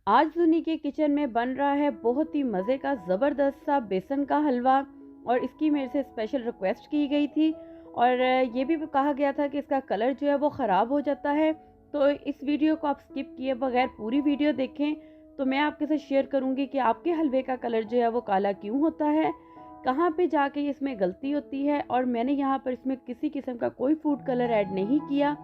आज सुनी के किचन में बन रहा है बहुत ही मज़े का ज़बरदस्त सा बेसन का हलवा। और इसकी मेरे से स्पेशल रिक्वेस्ट की गई थी और ये भी कहा गया था कि इसका कलर जो है वो ख़राब हो जाता है। तो इस वीडियो को आप स्किप किए बगैर पूरी वीडियो देखें तो मैं आपके साथ शेयर करूंगी कि आपके हलवे का कलर जो है वो काला क्यों होता है, कहाँ पे जाके इसमें गलती होती है। और मैंने यहाँ पर इसमें किसी किस्म का कोई फूड कलर ऐड नहीं किया।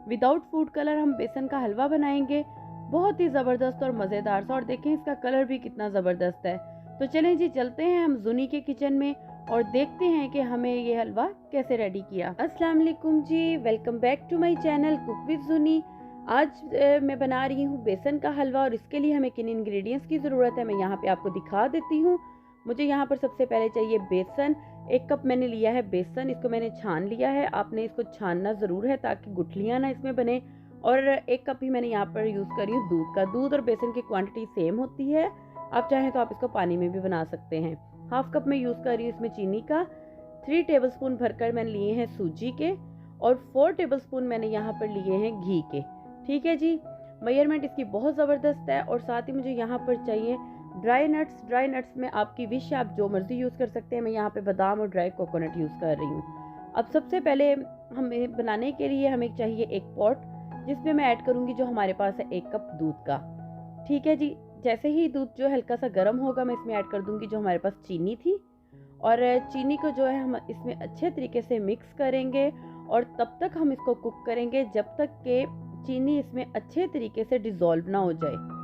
विदाउट फूड कलर हम बेसन का हलवा बनाएंगे, बहुत ही ज़बरदस्त और मज़ेदार सा। और देखें इसका कलर भी कितना ज़बरदस्त है। तो चलें जी, चलते हैं हम जुनी के किचन में और देखते हैं कि हमें ये हलवा कैसे रेडी किया। अस्सलाम वालेकुम जी, welcome back to my channel cook with Juni. आज मैं बना रही हूँ बेसन का हलवा और इसके लिए हमें किन इंग्रेडिएंट्स की ज़रूरत है मैं यहाँ पे आपको दिखा देती हूँ। मुझे यहाँ पर सबसे पहले चाहिए बेसन। 1 कप मैंने लिया है बेसन, इसको मैंने छान लिया है। आपने इसको छानना ज़रूर है ताकि गुठलियाँ ना इसमें बने। और 1 कप ही मैंने यहाँ पर यूज़ करी हूँ दूध का। दूध और बेसन की क्वांटिटी सेम होती है, आप चाहें तो आप इसको पानी में भी बना सकते हैं। 1/2 कप में यूज़ कर रही हूँ इसमें चीनी का। 3 टेबलस्पून भरकर मैंने लिए हैं सूजी के और 4 टेबलस्पून मैंने यहाँ पर लिए हैं घी के। ठीक है जी, मेजरमेंट इसकी बहुत ज़बरदस्त है। और साथ ही मुझे यहाँ पर चाहिए ड्राई नट्स। ड्राई नट्स में आपकी विश, आप जो मर्ज़ी यूज़ कर सकते हैं। मैं यहाँ पे बादाम और ड्राई कोकोनट यूज़ कर रही हूँ। अब सबसे पहले हमें बनाने के लिए हमें चाहिए एक पॉट जिसमें मैं ऐड करूँगी जो हमारे पास है 1 कप दूध का। ठीक है जी, जैसे ही दूध जो हल्का सा गर्म होगा मैं इसमें ऐड कर दूँगी जो हमारे पास चीनी थी। और चीनी को जो है हम इसमें अच्छे तरीके से मिक्स करेंगे और तब तक हम इसको कुक करेंगे जब तक कि चीनी इसमें अच्छे तरीके से डिज़ोल्व ना हो जाए।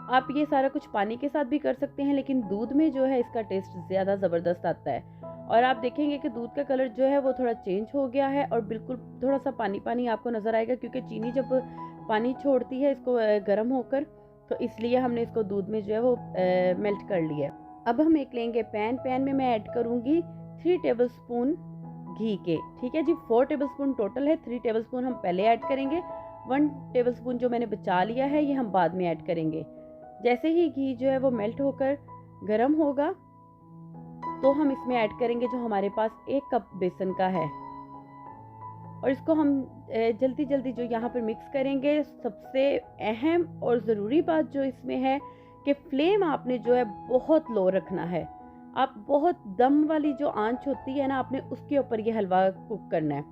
आप ये सारा कुछ पानी के साथ भी कर सकते हैं, लेकिन दूध में जो है इसका टेस्ट ज़्यादा ज़बरदस्त आता है। और आप देखेंगे कि दूध का कलर जो है वो थोड़ा चेंज हो गया है और बिल्कुल थोड़ा सा पानी पानी आपको नज़र आएगा, क्योंकि चीनी जब पानी छोड़ती है इसको गर्म होकर, तो इसलिए हमने इसको दूध में जो है वो मेल्ट कर लिया। अब हम एक लेंगे पैन में मैं ऐड करूँगी 3 टेबलस्पून घी के। ठीक है जी, 4 टेबलस्पून टोटल है, 3 टेबलस्पून हम पहले ऐड करेंगे, 1 टेबलस्पून जो मैंने बचा लिया है ये हम बाद में ऐड करेंगे। जैसे ही घी जो है वो मेल्ट होकर गर्म होगा तो हम इसमें ऐड करेंगे जो हमारे पास 1 कप बेसन का है और इसको हम जल्दी जल्दी जो यहाँ पर मिक्स करेंगे। सबसे अहम और ज़रूरी बात जो इसमें है कि फ्लेम आपने जो है बहुत लो रखना है। आप बहुत दम वाली जो आंच होती है ना, आपने उसके ऊपर ये हलवा कुक करना है।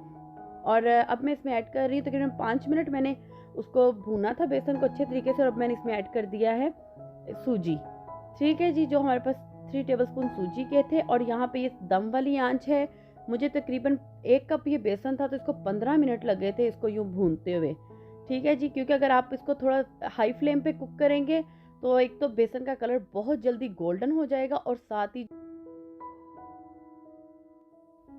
और अब मैं इसमें ऐड कर रही हूँ तकरीबन 5 मिनट मैंने उसको भूना था बेसन को अच्छे तरीके से। और अब मैंने इसमें ऐड कर दिया है सूजी। ठीक है जी, जो हमारे पास 3 टेबलस्पून सूजी के थे। और यहाँ पे ये दम वाली आंच है। मुझे तकरीबन 1 कप ये बेसन था तो इसको 15 मिनट लगे थे इसको यूँ भूनते हुए। ठीक है जी, क्योंकि अगर आप इसको थोड़ा हाई फ्लेम पे कुक करेंगे तो एक तो बेसन का कलर बहुत जल्दी गोल्डन हो जाएगा और साथ ही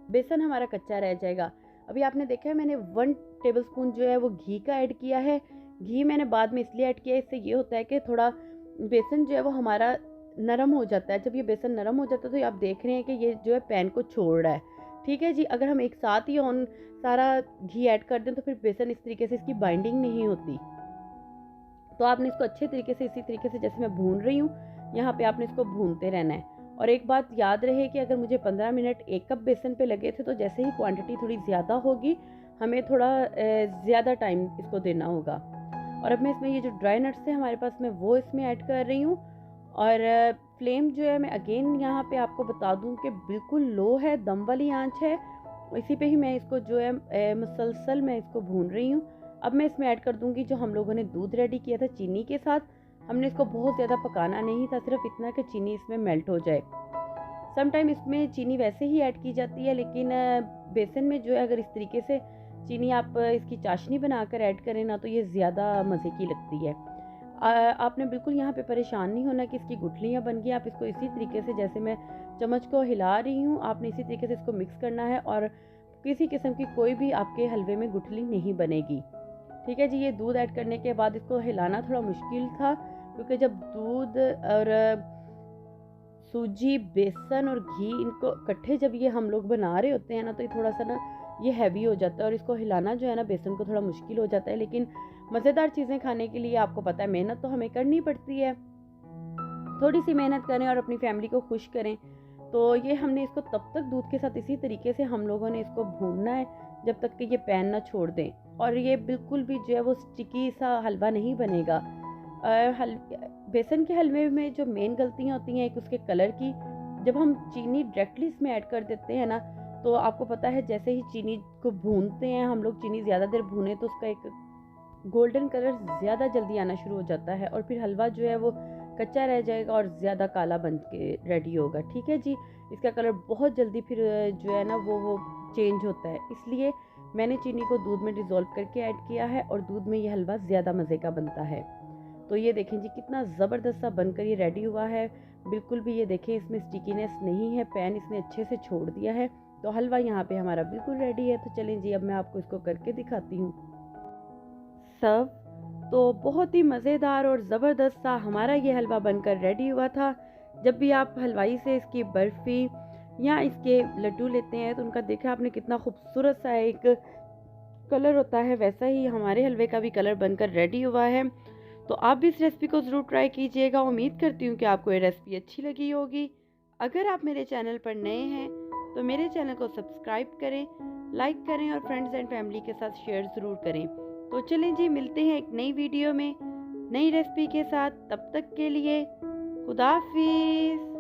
बेसन हमारा कच्चा रह जाएगा। अभी आपने देखा है मैंने 1 टेबलस्पून जो है वो घी का ऐड किया है। घी मैंने बाद में इसलिए ऐड किया है, इससे ये होता है कि थोड़ा बेसन जो है वो हमारा नरम हो जाता है। जब ये बेसन नरम हो जाता है तो आप देख रहे हैं कि ये जो है पैन को छोड़ रहा है। ठीक है जी, अगर हम एक साथ ही ऑन सारा घी ऐड कर दें तो फिर बेसन इस तरीके से इसकी बाइंडिंग नहीं होती। तो आपने इसको अच्छे तरीके से इसी तरीके से जैसे मैं भून रही हूँ यहाँ पे आपने इसको भूनते रहना है। और एक बात याद रहे कि अगर मुझे 15 मिनट 1 कप बेसन पे लगे थे तो जैसे ही क्वांटिटी थोड़ी ज़्यादा होगी हमें थोड़ा ज़्यादा टाइम इसको देना होगा। और अब मैं इसमें ये जो ड्राई नट्स थे हमारे पास मैं वो इसमें ऐड कर रही हूँ। और फ्लेम जो है मैं अगेन यहाँ पे आपको बता दूँ कि बिल्कुल लो है, दम वाली आंच है। इसी पे ही मैं इसको जो है मुसलसल मैं इसको भून रही हूँ। अब मैं इसमें ऐड कर दूँगी जो हम लोगों ने दूध रेडी किया था चीनी के साथ। हमने इसको बहुत ज़्यादा पकाना नहीं था, सिर्फ इतना कि चीनी इसमें मेल्ट हो जाए। समटाइम इसमें चीनी वैसे ही ऐड की जाती है, लेकिन बेसन में जो है अगर इस तरीके से चीनी आप इसकी चाशनी बनाकर ऐड करें ना तो ये ज़्यादा मज़े की लगती है। आपने बिल्कुल यहाँ पे परेशान नहीं होना कि इसकी गुठलियाँ बन गई। आप इसको इसी तरीके से जैसे मैं चम्मच को हिला रही हूँ आपने इसी तरीके से इसको मिक्स करना है और किसी किस्म की कोई भी आपके हलवे में गुठली नहीं बनेगी। ठीक है जी, ये दूध ऐड करने के बाद इसको हिलाना थोड़ा मुश्किल था, क्योंकि जब दूध और सूजी बेसन और घी इनको इकट्ठे जब ये हम लोग बना रहे होते हैं ना तो ये थोड़ा सा ना ये हैवी हो जाता है और इसको हिलाना जो है ना बेसन को थोड़ा मुश्किल हो जाता है। लेकिन मज़ेदार चीज़ें खाने के लिए आपको पता है मेहनत तो हमें करनी पड़ती है। थोड़ी सी मेहनत करें और अपनी फैमिली को खुश करें। तो ये हमने इसको तब तक दूध के साथ इसी तरीके से हम लोगों ने इसको भूनना है जब तक कि ये पैन ना छोड़ दें। और ये बिल्कुल भी जो है वो स्टिकी सा हलवा नहीं बनेगा। बेसन के हलवे में जो मेन गलतियाँ होती हैं एक उसके कलर की, जब हम चीनी डायरेक्टली इसमें ऐड कर देते हैं ना, तो आपको पता है जैसे ही चीनी को भूनते हैं हम लोग, चीनी ज़्यादा देर भूने तो उसका एक गोल्डन कलर ज़्यादा जल्दी आना शुरू हो जाता है और फिर हलवा जो है वो कच्चा रह जाएगा और ज़्यादा काला बन के रेडी होगा। ठीक है जी, इसका कलर बहुत जल्दी फिर जो है ना वो चेंज होता है, इसलिए मैंने चीनी को दूध में डिज़ोल्व करके ऐड किया है और दूध में ये हलवा ज़्यादा मज़े का बनता है। तो ये देखें जी कितना ज़बरदस्त सा बनकर ये रेडी हुआ है, बिल्कुल भी ये देखें इसमें स्टिकीनेस नहीं है, पैन इसने अच्छे से छोड़ दिया है। तो हलवा यहाँ पे हमारा बिल्कुल रेडी है। तो चलें जी, अब मैं आपको इसको करके दिखाती हूँ सर्व। तो बहुत ही मज़ेदार और ज़बरदस्त सा हमारा ये हलवा बनकर रेडी हुआ था। जब भी आप हलवाई से इसकी बर्फ़ी या इसके लड्डू लेते हैं तो उनका देखा आपने कितना खूबसूरत सा एक कलर होता है, वैसा ही हमारे हलवे का भी कलर बनकर रेडी हुआ है। तो आप भी इस रेसिपी को ज़रूर ट्राई कीजिएगा। उम्मीद करती हूँ कि आपको ये रेसिपी अच्छी लगी होगी। अगर आप मेरे चैनल पर नए हैं तो मेरे चैनल को सब्सक्राइब करें, लाइक करें और फ्रेंड्स एंड फैमिली के साथ शेयर ज़रूर करें। तो चलें जी, मिलते हैं एक नई वीडियो में नई रेसिपी के साथ। तब तक के लिए खुदा हाफिज़।